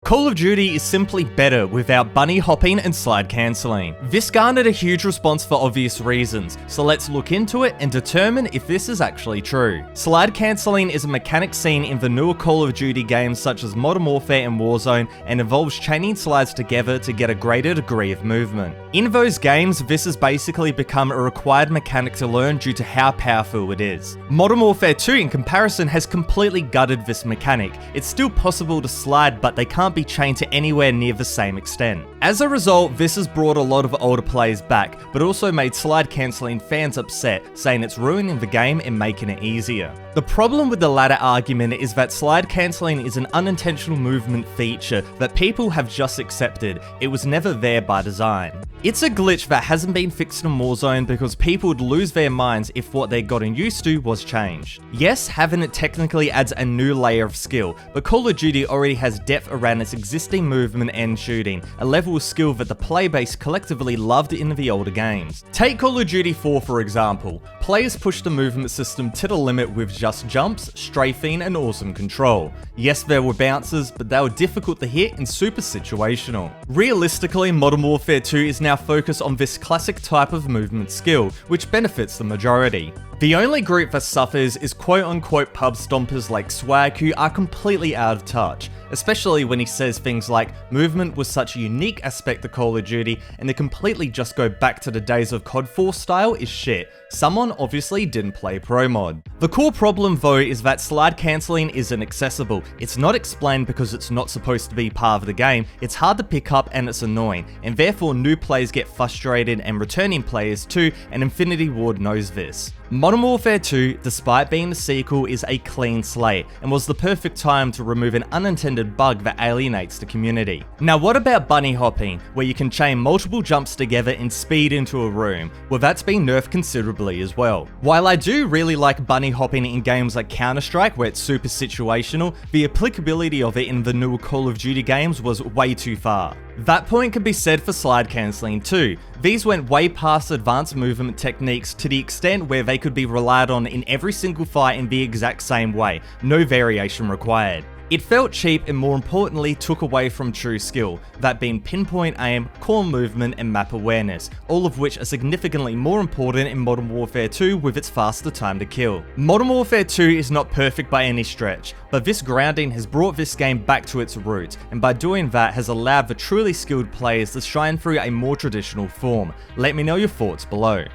Call of Duty is simply better without bunny hopping and slide cancelling. This garnered a huge response for obvious reasons, so let's look into it and determine if this is actually true. Slide cancelling is a mechanic seen in the newer Call of Duty games such as Modern Warfare and Warzone, and involves chaining slides together to get a greater degree of movement. In those games, this has basically become a required mechanic to learn due to how powerful it is. Modern Warfare 2 in comparison has completely gutted this mechanic. It's still possible to slide, but they can't be chained to anywhere near the same extent. As a result, this has brought a lot of older players back, but also made slide cancelling fans upset, saying it's ruining the game and making it easier. The problem with the latter argument is that slide cancelling is an unintentional movement feature that people have just accepted. It was never there by design. It's a glitch that hasn't been fixed in Warzone because people would lose their minds if what they'd gotten used to was changed. Yes, having it technically adds a new layer of skill, but Call of Duty already has depth around its existing movement and shooting, a level of skill that the player base collectively loved in the older games. Take Call of Duty 4 for example. Players pushed the movement system to the limit with just jumps, strafing, and awesome control. Yes, there were bounces, but they were difficult to hit and super situational. Realistically, Modern Warfare 2 is now focused on this classic type of movement skill, which benefits the majority. The only group that suffers is quote-unquote pub stompers like Swag, who are completely out of touch, especially when he says things like movement was such a unique aspect of Call of Duty and to completely just go back to the days of COD 4 style is shit. Someone obviously didn't play Pro Mod. The core problem though is that slide cancelling isn't accessible. It's not explained because it's not supposed to be part of the game, it's hard to pick up and it's annoying, and therefore new players get frustrated and returning players too, and Infinity Ward knows this. Modern Warfare 2, despite being a sequel, is a clean slate, and was the perfect time to remove an unintended bug that alienates the community. Now what about bunny hopping, where you can chain multiple jumps together and speed into a room? Well, that's been nerfed considerably as well. While I do really like bunny hopping in games like Counter-Strike where it's super situational, the applicability of it in the newer Call of Duty games was way too far. That point can be said for slide cancelling too. These went way past advanced movement techniques to the extent where they could be relied on in every single fight in the exact same way, no variation required. It felt cheap and more importantly took away from true skill, that being pinpoint aim, core movement and map awareness, all of which are significantly more important in Modern Warfare 2 with its faster time to kill. Modern Warfare 2 is not perfect by any stretch, but this grounding has brought this game back to its roots, and by doing that has allowed the truly skilled players to shine through a more traditional form. Let me know your thoughts below.